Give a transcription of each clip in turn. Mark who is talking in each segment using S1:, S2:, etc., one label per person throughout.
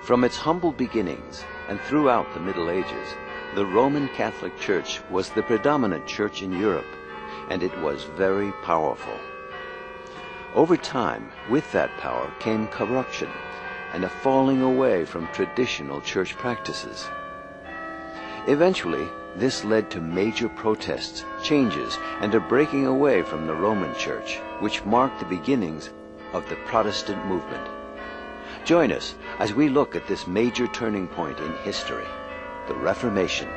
S1: From its humble beginnings and throughout the Middle Ages, the Roman Catholic Church was the predominant church in Europe, and it was very powerful. Over time, with that power came corruption and a falling away from traditional church practices. Eventually, this led to major protests, changes, and a breaking away from the Roman Church, which marked the beginnings of the Protestant movement. Join us as we look at this major turning point in history, the Reformation.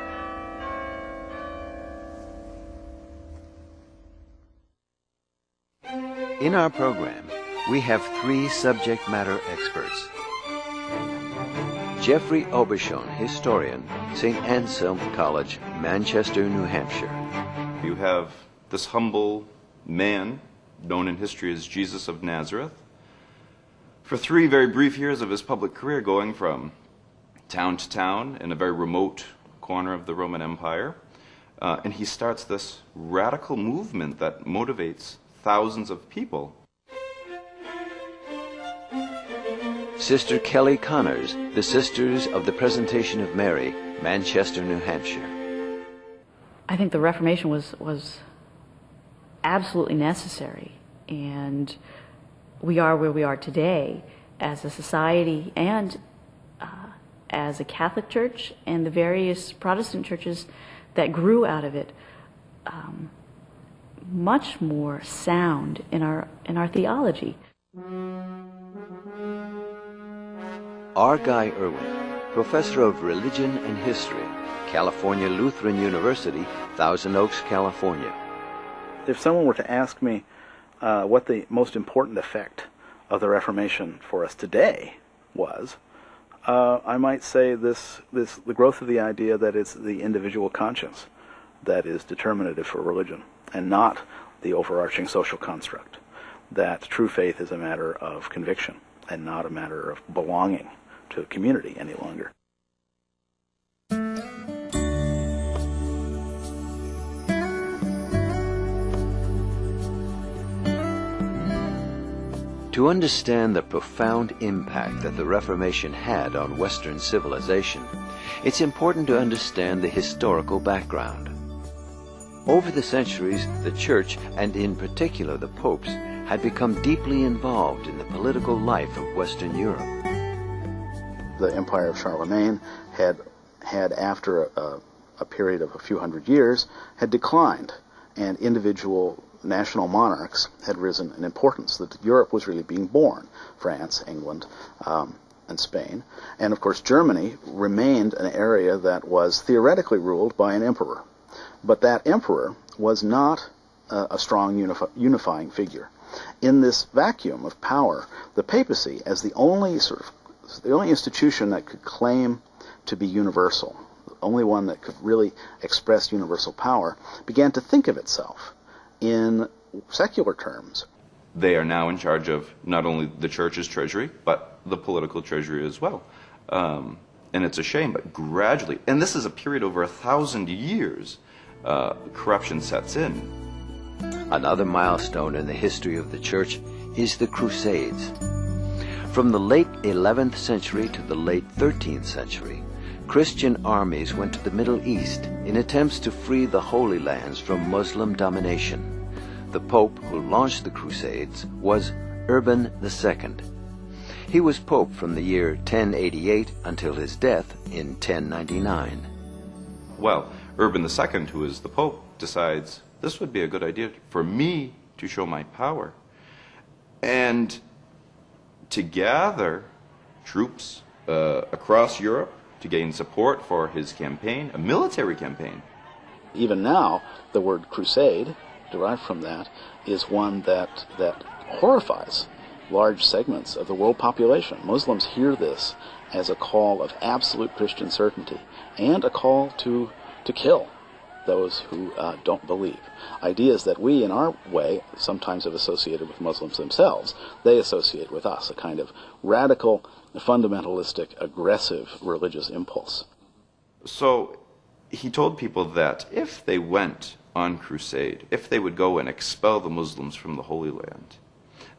S1: In our program, we have three subject matter experts. Jeffrey Aubuchon, historian, St. Anselm College, Manchester, New Hampshire.
S2: You have this humble man, known in history as Jesus of Nazareth, for 3 very brief years of his public career, going from town to town in a very remote corner of the Roman Empire. And he starts this radical movement that motivates thousands of people.
S1: Sister Kelly Connors, the Sisters of the Presentation of Mary, Manchester, New Hampshire.
S3: I think the Reformation was absolutely necessary, and we are where we are today as a society and as a Catholic Church and the various Protestant churches that grew out of it, much more sound in our theology.
S1: R. Guy Irwin, Professor of Religion and History, California Lutheran University, Thousand Oaks, California.
S4: If someone were to ask me what the most important effect of the Reformation for us today was, I might say the growth of the idea that it's the individual conscience that is determinative for religion, and not the overarching social construct. That true faith is a matter of conviction and not a matter of belonging to a community any longer.
S1: To understand the profound impact that the Reformation had on Western civilization, it's important to understand the historical background. Over the centuries, the Church, and in particular the popes, had become deeply involved in the political life of Western Europe.
S4: The Empire of Charlemagne had after a period of a few hundred years, had declined, and individual national monarchs had risen in importance, that Europe was really being born. France, England, and Spain. And of course Germany remained an area that was theoretically ruled by an emperor. But that emperor was not a strong unifying figure. In this vacuum of power, the papacy, as the only institution that could claim to be universal, the only one that could really express universal power, began to think of itself in secular terms.
S2: They are now in charge of not only the church's treasury, but the political treasury as well. And it's a shame, but gradually, and this is a period over 1,000 years, corruption sets in.
S1: Another milestone in the history of the Church is the Crusades. From the late 11th century to the late 13th century, Christian armies went to the Middle East in attempts to free the Holy Lands from Muslim domination. The Pope who launched the Crusades was Urban II. He was Pope from the year 1088 until his death in 1099.
S2: Well, Urban II, who is the Pope, decides this would be a good idea for me to show my power, and to gather troops across Europe to gain support for his campaign, a military campaign.
S4: Even now, the word crusade, derived from that, is one that horrifies large segments of the world population. Muslims hear this as a call of absolute Christian certainty and a call to kill those who don't believe. Ideas that we, in our way, sometimes have associated with Muslims themselves, they associate with us, a kind of radical, fundamentalistic, aggressive religious impulse.
S2: So he told people that if they went on crusade, if they would go and expel the Muslims from the Holy Land,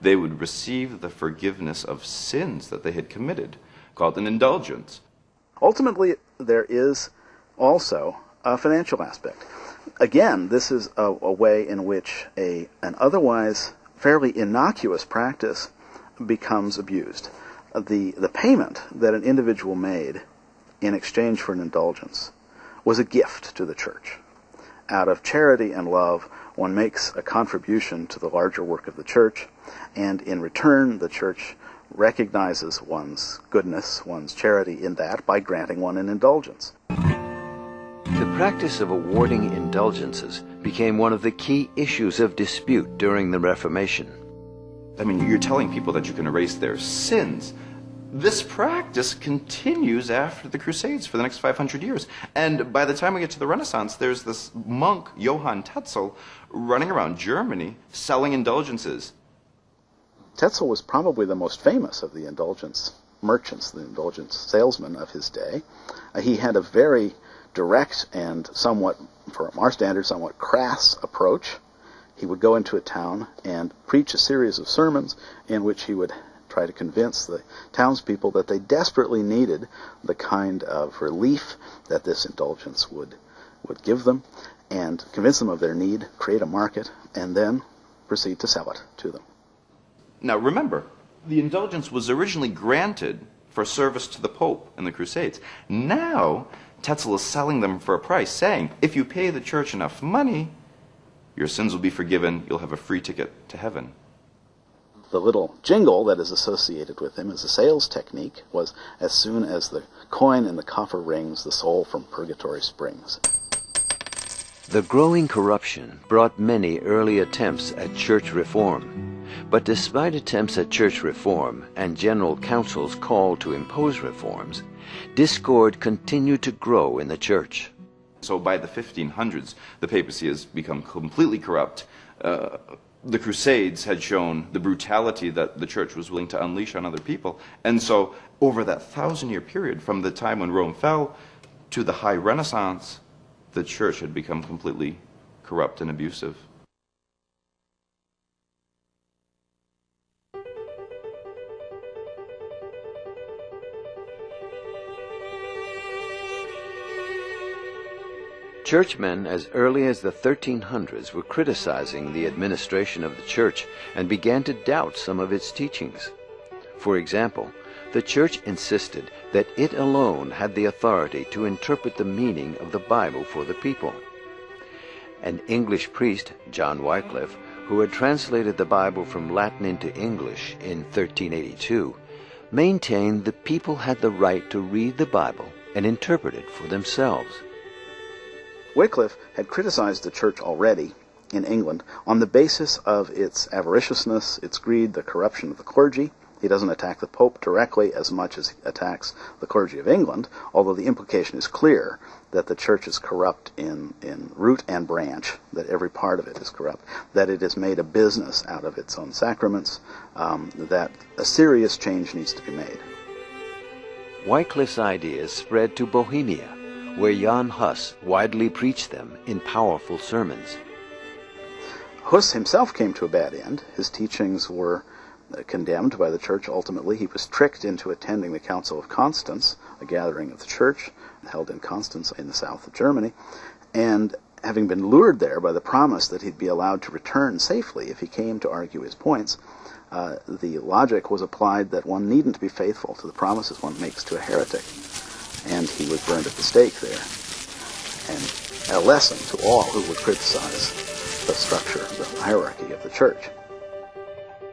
S2: they would receive the forgiveness of sins that they had committed called an indulgence.
S4: Ultimately, there is also a financial aspect. Again, this is a way in which an otherwise fairly innocuous practice becomes abused. The payment that an individual made in exchange for an indulgence was a gift to the church. Out of charity and love, one makes a contribution to the larger work of the church, and in return, the church recognizes one's goodness, one's charity in that by granting one an indulgence.
S1: The practice of awarding indulgences became one of the key issues of dispute during the Reformation.
S2: I mean, you're telling people that you can erase their sins. This practice continues after the Crusades for the next 500 years. And by the time we get to the Renaissance, there's this monk, Johann Tetzel, running around Germany selling indulgences.
S4: Tetzel was probably the most famous of the indulgence merchants, the indulgence salesmen of his day. He had a very direct and somewhat, from our standards, somewhat crass approach. He would go into a town and preach a series of sermons in which he would try to convince the townspeople that they desperately needed the kind of relief that this indulgence would give them, and convince them of their need, create a market, and then proceed to sell it to them.
S2: Now remember, the indulgence was originally granted for service to the Pope in the Crusades. Now, Tetzel is selling them for a price, saying, if you pay the church enough money, your sins will be forgiven, you'll have a free ticket to heaven.
S4: The little jingle that is associated with him as a sales technique was, as soon as the coin in the coffer rings, the soul from purgatory springs.
S1: The growing corruption brought many early attempts at church reform. But despite attempts at church reform and general councils called to impose reforms, discord continued to grow in the church.
S2: So by the 1500s, the papacy has become completely corrupt. The Crusades had shown the brutality that the church was willing to unleash on other people. And so over that 1,000-year period, from the time when Rome fell to the High Renaissance, the church had become completely corrupt and abusive.
S1: Churchmen as early as the 1300s were criticizing the administration of the church and began to doubt some of its teachings. For example, the church insisted that it alone had the authority to interpret the meaning of the Bible for the people. An English priest, John Wycliffe, who had translated the Bible from Latin into English in 1382, maintained the people had the right to read the Bible and interpret it for themselves.
S4: Wycliffe had criticized the church already in England on the basis of its avariciousness, its greed, the corruption of the clergy. He doesn't attack the Pope directly as much as he attacks the clergy of England, although the implication is clear that the church is corrupt in root and branch, that every part of it is corrupt, that it has made a business out of its own sacraments, that a serious change needs to be made.
S1: Wycliffe's ideas spread to Bohemia, where Jan Hus widely preached them in powerful sermons.
S4: Hus himself came to a bad end. His teachings were condemned by the church ultimately. He was tricked into attending the Council of Constance, a gathering of the church held in Constance in the south of Germany, and having been lured there by the promise that he'd be allowed to return safely if he came to argue his points, the logic was applied that one needn't be faithful to the promises one makes to a heretic, and he was burned at the stake there. And a lesson to all who would criticize the structure, the hierarchy of the church.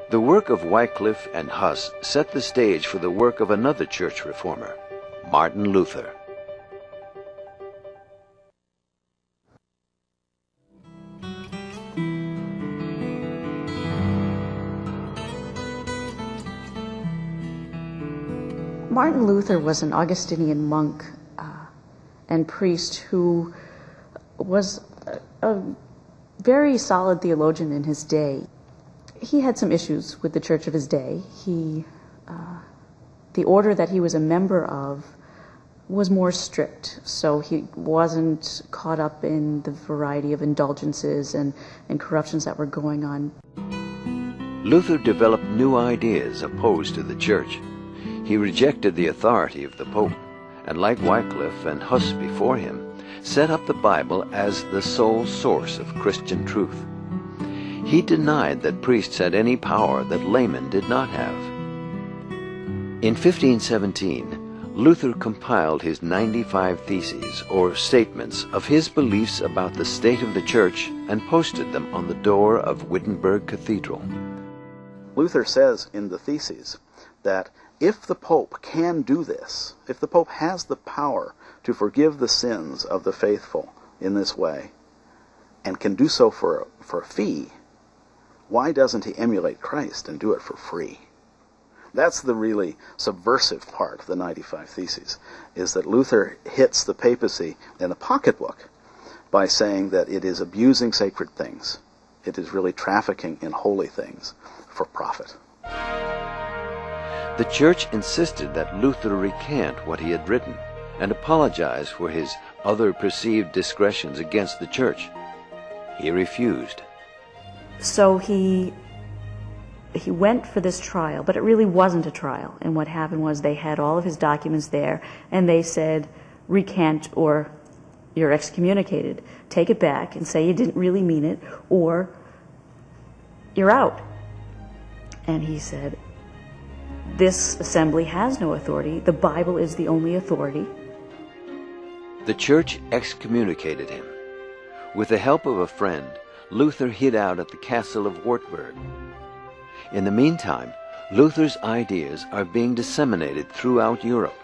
S1: The work of Wycliffe and Huss set the stage for the work of another church reformer, Martin Luther.
S3: Martin Luther was an Augustinian monk and priest who was a very solid theologian in his day. He had some issues with the church of his day. The order that he was a member of was more strict, so he wasn't caught up in the variety of indulgences and corruptions that were going on.
S1: Luther developed new ideas opposed to the church. He rejected the authority of the Pope, and like Wycliffe and Huss before him, set up the Bible as the sole source of Christian truth. He denied that priests had any power that laymen did not have. In 1517, Luther compiled his 95 Theses, or statements, of his beliefs about the state of the Church and posted them on the door of Wittenberg Cathedral.
S4: Luther says in the Theses that if the Pope can do this, if the Pope has the power to forgive the sins of the faithful in this way, and can do so for a fee, why doesn't he emulate Christ and do it for free? That's the really subversive part of the 95 Theses, is that Luther hits the papacy in the pocketbook by saying that it is abusing sacred things. It is really trafficking in holy things for profit.
S1: The Church insisted that Luther recant what he had written and apologize for his other perceived discretions against the Church. He refused.
S3: So he went for this trial, but it really wasn't a trial. And what happened was they had all of his documents there, and they said, recant or you're excommunicated. Take it back and say you didn't really mean it, or you're out. And he said, this assembly has no authority. The Bible is the only authority.
S1: The Church excommunicated him. With the help of a friend, Luther hid out at the castle of Wartburg. In the meantime, Luther's ideas are being disseminated throughout Europe.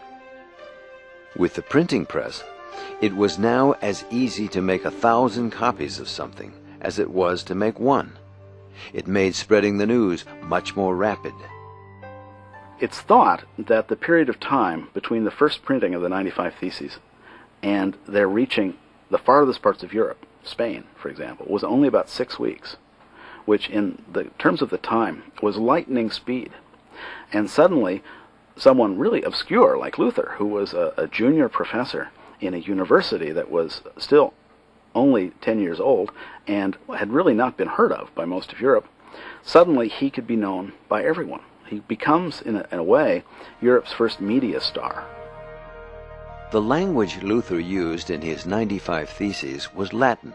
S1: With the printing press, it was now as easy to make 1,000 copies of something as it was to make one. It made spreading the news much more rapid.
S4: It's thought that the period of time between the first printing of the 95 Theses and their reaching the farthest parts of Europe, Spain, for example, was only about 6 weeks, which in the terms of the time was lightning speed. And suddenly, someone really obscure like Luther, who was a junior professor in a university that was still only 10 years old and had really not been heard of by most of Europe, suddenly he could be known by everyone. He becomes, in a way, Europe's first media star.
S1: The language Luther used in his 95 Theses was Latin,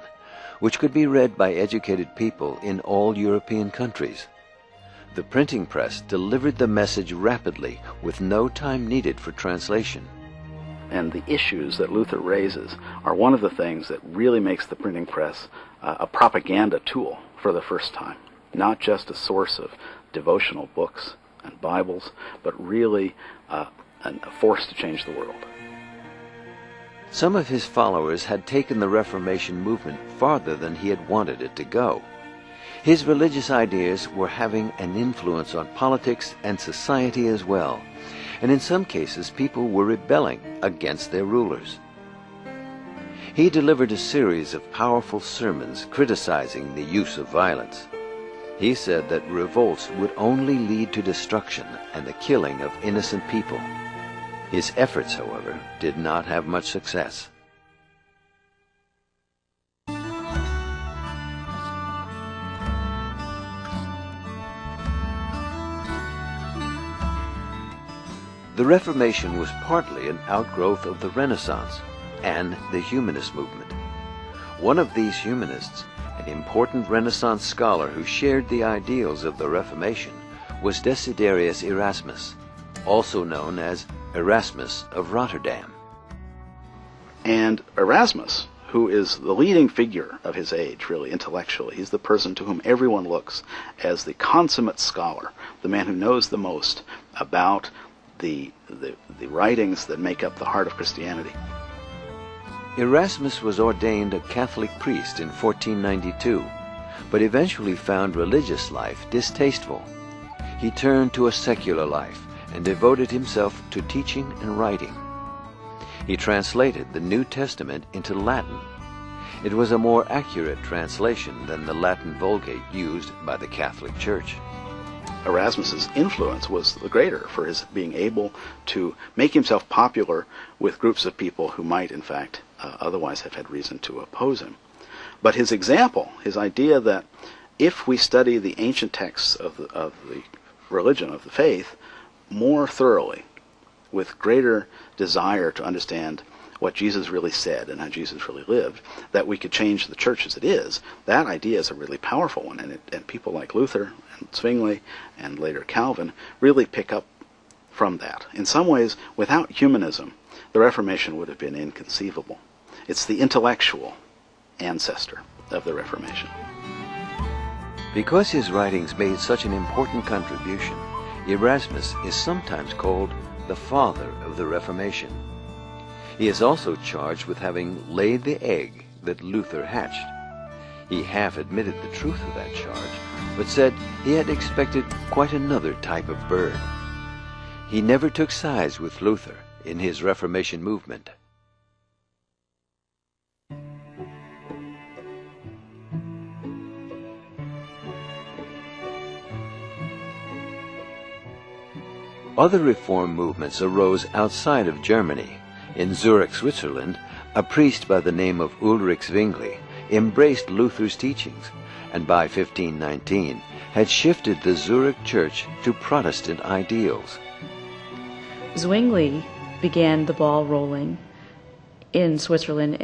S1: which could be read by educated people in all European countries. The printing press delivered the message rapidly, with no time needed for translation.
S4: And the issues that Luther raises are one of the things that really makes the printing press a propaganda tool for the first time. Not just a source of devotional books and Bibles, but really a force to change the world.
S1: Some of his followers had taken the Reformation movement farther than he had wanted it to go. His religious ideas were having an influence on politics and society as well, and in some cases people were rebelling against their rulers. He delivered a series of powerful sermons criticizing the use of violence. He said that revolts would only lead to destruction and the killing of innocent people. His efforts, however, did not have much success. The Reformation was partly an outgrowth of the Renaissance and the humanist movement. One of these humanists, an important Renaissance scholar who shared the ideals of the Reformation, was Desiderius Erasmus, also known as Erasmus of Rotterdam.
S4: And Erasmus, who is the leading figure of his age, really, intellectually, he's the person to whom everyone looks as the consummate scholar, the man who knows the most about the writings that make up the heart of Christianity.
S1: Erasmus was ordained a Catholic priest in 1492, but eventually found religious life distasteful. He turned to a secular life and devoted himself to teaching and writing. He translated the New Testament into Latin. It was a more accurate translation than the Latin Vulgate used by the Catholic Church.
S4: Erasmus's influence was the greater for his being able to make himself popular with groups of people who might, in fact, otherwise have had reason to oppose him. But his example, his idea that if we study the ancient texts of the religion, of the faith, more thoroughly, with greater desire to understand what Jesus really said and how Jesus really lived, that we could change the church as it is, that idea is a really powerful one. And people like Luther and Zwingli and later Calvin really pick up from that. In some ways, without humanism, the Reformation would have been inconceivable. It's the intellectual ancestor of the Reformation.
S1: Because his writings made such an important contribution, Erasmus is sometimes called the father of the Reformation. He is also charged with having laid the egg that Luther hatched. He half admitted the truth of that charge, but said he had expected quite another type of bird. He never took sides with Luther in his Reformation movement. Other reform movements arose outside of Germany. In Zurich, Switzerland, a priest by the name of Ulrich Zwingli embraced Luther's teachings, and by 1519 had shifted the Zurich church to Protestant ideals.
S3: Zwingli began the ball rolling in Switzerland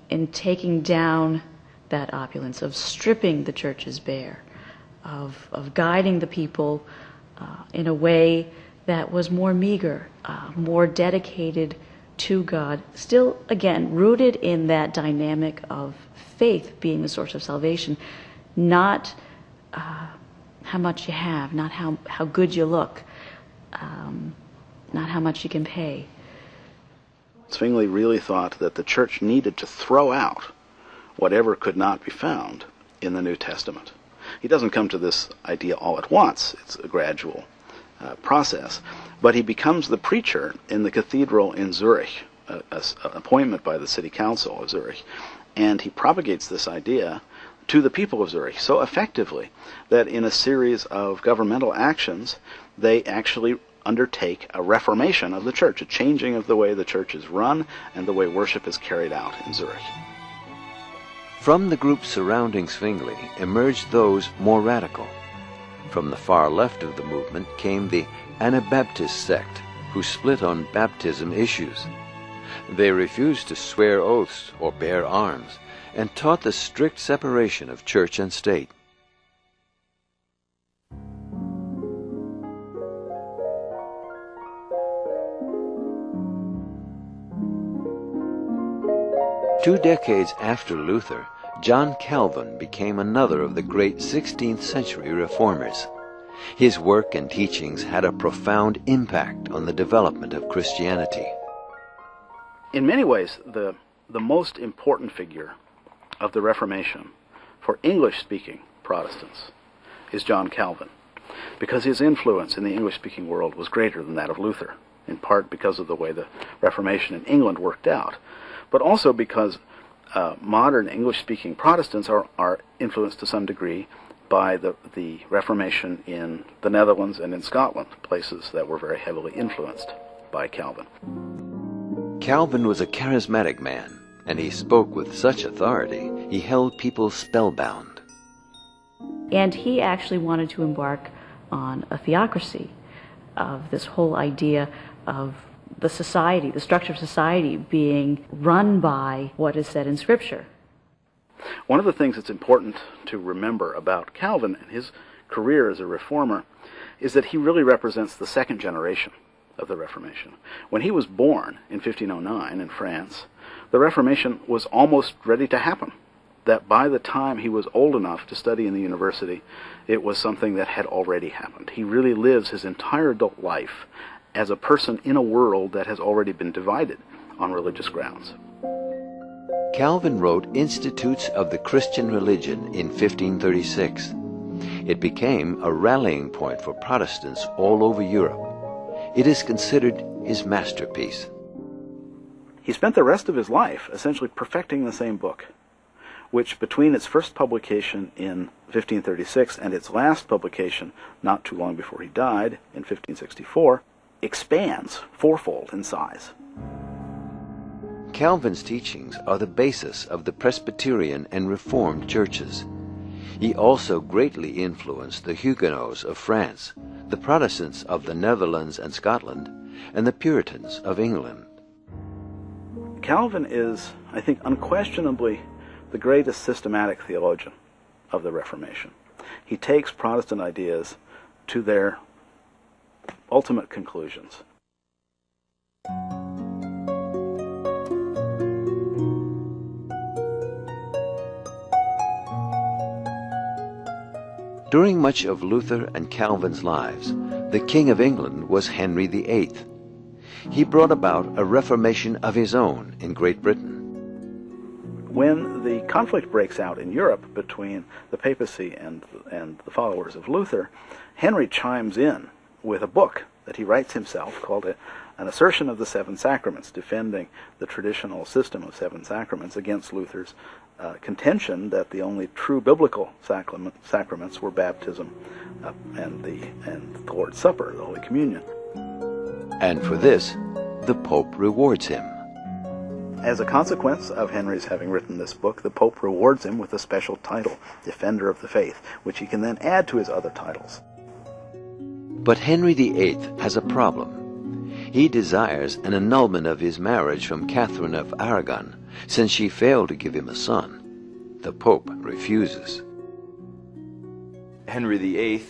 S3: in taking down that opulence, of stripping the churches bare, of guiding the people in a way that was more meager, more dedicated to God, still, again, rooted in that dynamic of faith being the source of salvation, not how much you have, not how good you look, not how much you can pay.
S4: Zwingli really thought that the church needed to throw out whatever could not be found in the New Testament. He doesn't come to this idea all at once. It's a gradual process. But he becomes the preacher in the cathedral in Zurich, an appointment by the city council of Zurich. And he propagates this idea to the people of Zurich so effectively that in a series of governmental actions, they actually undertake a reformation of the church, a changing of the way the church is run and the way worship is carried out in Zurich.
S1: From the group surrounding Zwingli emerged those more radical. From the far left of the movement came the Anabaptist sect, who split on baptism issues. They refused to swear oaths or bear arms, and taught the strict separation of church and state. Two decades after Luther, John Calvin became another of the great 16th century reformers. His work and teachings had a profound impact on the development of Christianity.
S4: In many ways, the most important figure of the Reformation for English-speaking Protestants is John Calvin, because his influence in the English-speaking world was greater than that of Luther, in part because of the way the Reformation in England worked out, but also because modern English-speaking Protestants are influenced to some degree by the Reformation in the Netherlands and in Scotland, places that were very heavily influenced by Calvin.
S1: Calvin was a charismatic man, and he spoke with such authority he held people spellbound.
S3: And he actually wanted to embark on a theocracy of this whole idea of the society, the structure of society being run by what is said in Scripture.
S4: One of the things that's important to remember about Calvin and his career as a reformer is that he really represents the second generation of the Reformation. When he was born in 1509 in France, the Reformation was almost ready to happen. That by the time he was old enough to study in the university, it was something that had already happened. He really lives his entire adult life as a person in a world that has already been divided on religious grounds.
S1: Calvin wrote Institutes of the Christian Religion in 1536. It became a rallying point for Protestants all over Europe. It is considered his masterpiece.
S4: He spent the rest of his life essentially perfecting the same book, which between its first publication in 1536 and its last publication not too long before he died in 1564, expands fourfold in size.
S1: Calvin's teachings are the basis of the Presbyterian and Reformed churches. He also greatly influenced the Huguenots of France, the Protestants of the Netherlands and Scotland, and the Puritans of England.
S4: Calvin is, I think, unquestionably the greatest systematic theologian of the Reformation. He takes Protestant ideas to their ultimate conclusions.
S1: During much of Luther and Calvin's lives, the King of England was Henry VIII. He brought about a Reformation of his own in Great Britain.
S4: When the conflict breaks out in Europe between the papacy and the followers of Luther, Henry chimes in with a book that he writes himself called An Assertion of the Seven Sacraments, defending the traditional system of seven sacraments against Luther's contention that the only true biblical sacraments were baptism and the Lord's Supper, the Holy Communion.
S1: And for this, the Pope rewards him.
S4: As a consequence of Henry's having written this book, the Pope rewards him with a special title, Defender of the Faith, which he can then add to his other titles.
S1: But Henry VIII has a problem. He desires an annulment of his marriage from Catherine of Aragon, since she failed to give him a son. The Pope refuses.
S2: Henry VIII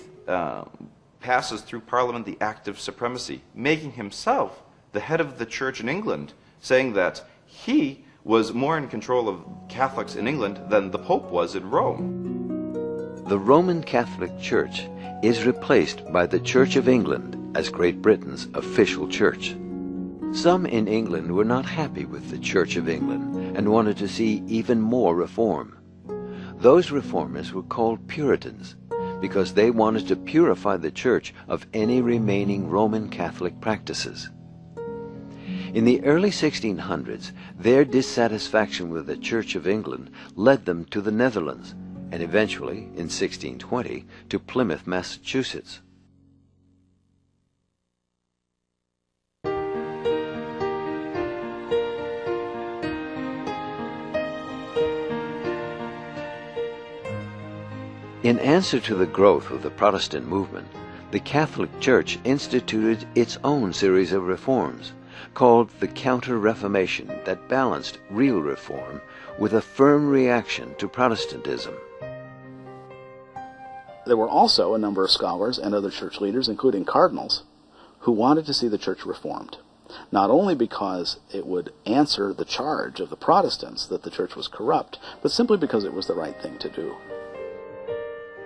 S2: passes through Parliament the Act of Supremacy, making himself the head of the Church in England, saying that he was more in control of Catholics in England than the Pope was in Rome.
S1: The Roman Catholic Church is replaced by the Church of England as Great Britain's official church. Some in England were not happy with the Church of England and wanted to see even more reform. Those reformers were called Puritans because they wanted to purify the Church of any remaining Roman Catholic practices. In the early 1600s, their dissatisfaction with the Church of England led them to the Netherlands, and eventually, in 1620, to Plymouth, Massachusetts. In answer to the growth of the Protestant movement, the Catholic Church instituted its own series of reforms, called the Counter-Reformation, that balanced real reform with a firm reaction to Protestantism.
S4: There were also a number of scholars and other church leaders, including cardinals, who wanted to see the church reformed, not only because it would answer the charge of the Protestants that the church was corrupt, but simply because it was the right thing to do.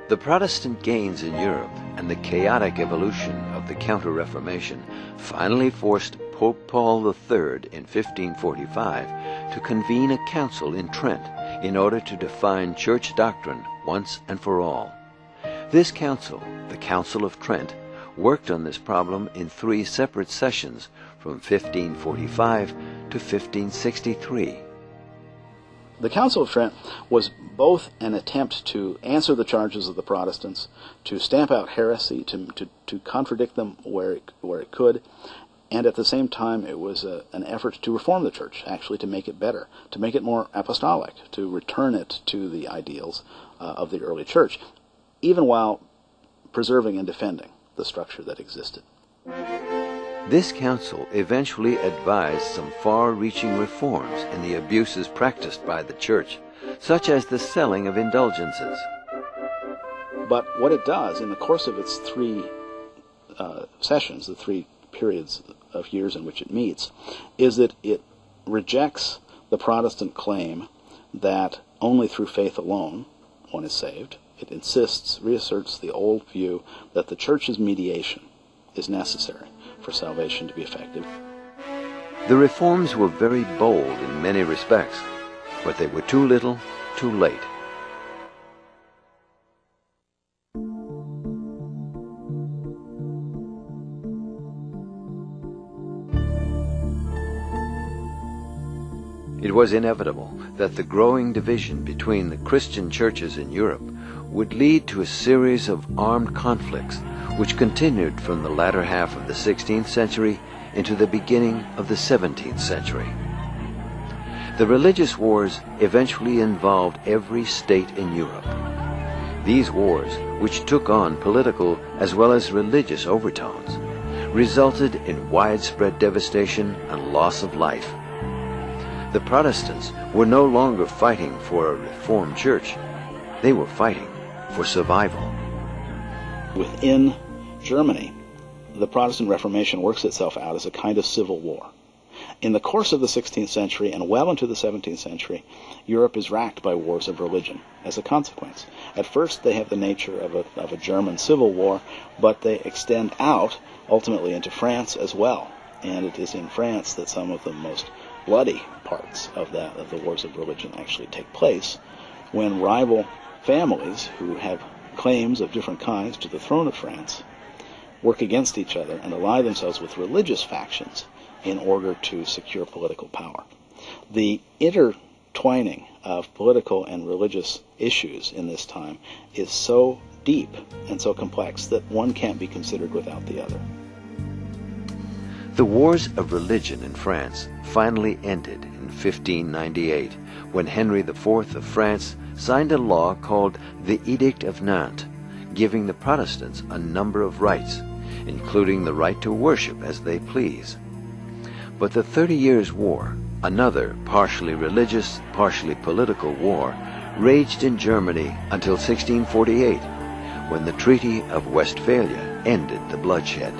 S1: The Protestant gains in Europe and the chaotic evolution of the Counter-Reformation finally forced Pope Paul III in 1545 to convene a council in Trent in order to define church doctrine once and for all. This council, the Council of Trent, worked on this problem in 3 separate sessions from 1545 to 1563.
S4: The Council of Trent was both an attempt to answer the charges of the Protestants, to stamp out heresy, to contradict them where it could, and at the same time it was an effort to reform the church, actually to make it better, to make it more apostolic, to return it to the ideals of the early church, even while preserving and defending the structure that existed.
S1: This council eventually advised some far-reaching reforms in the abuses practiced by the church, such as the selling of indulgences.
S4: But what it does in the course of its 3 sessions, the 3 periods of years in which it meets, is that it rejects the Protestant claim that only through faith alone one is saved. It reasserts the old view that the church's mediation is necessary for salvation to be effective.
S1: The reforms were very bold in many respects, but they were too little, too late. It was inevitable that the growing division between the Christian churches in Europe would lead to a series of armed conflicts which continued from the latter half of the 16th century into the beginning of the 17th century. The religious wars eventually involved every state in Europe. These wars, which took on political as well as religious overtones, resulted in widespread devastation and loss of life. The Protestants were no longer fighting for a reformed church. They were fighting for survival.
S4: Within Germany, the Protestant Reformation works itself out as a kind of civil war. In the course of the 16th century and well into the 17th century, Europe is racked by wars of religion as a consequence. At first, they have the nature of a German civil war, but they extend out ultimately into France as well. And it is in France that some of the most bloody parts of the wars of religion actually take place, when rival families who have claims of different kinds to the throne of France work against each other and ally themselves with religious factions in order to secure political power. The intertwining of political and religious issues in this time is so deep and so complex that one can't be considered without the other.
S1: The wars of religion in France finally ended in 1598, when Henry IV of France signed a law called the Edict of Nantes, giving the Protestants a number of rights, including the right to worship as they please. But the 30 Years' War, another partially religious, partially political war, raged in Germany until 1648, when the Treaty of Westphalia ended the bloodshed.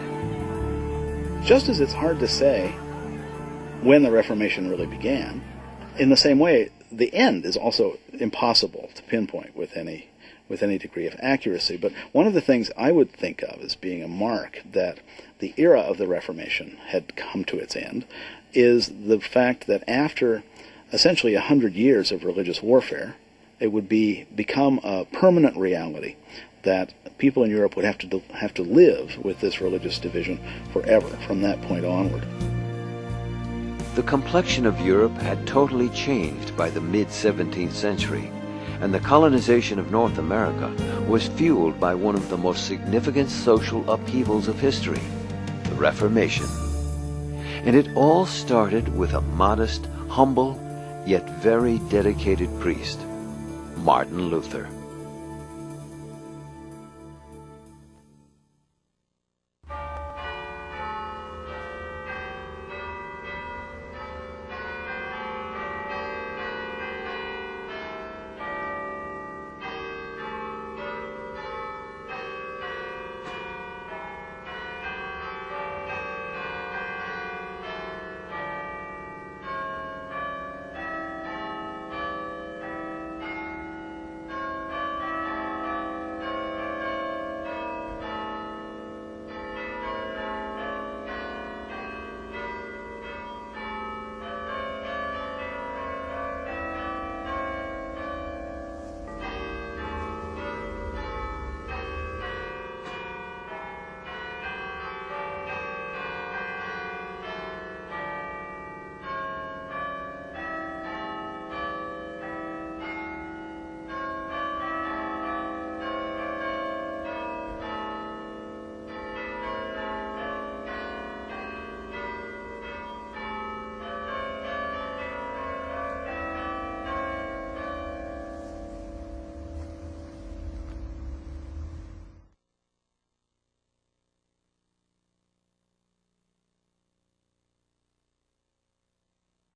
S4: Just as it's hard to say when the Reformation really began, in the same way, the end is also impossible to pinpoint with any degree of accuracy. But one of the things I would think of as being a mark that the era of the Reformation had come to its end is the fact that after essentially 100 years of religious warfare, it would become a permanent reality that people in Europe would have to live with this religious division forever from that point onward.
S1: The complexion of Europe had totally changed by the mid-17th century, and the colonization of North America was fueled by one of the most significant social upheavals of history, the Reformation. And it all started with a modest, humble, yet very dedicated priest, Martin Luther.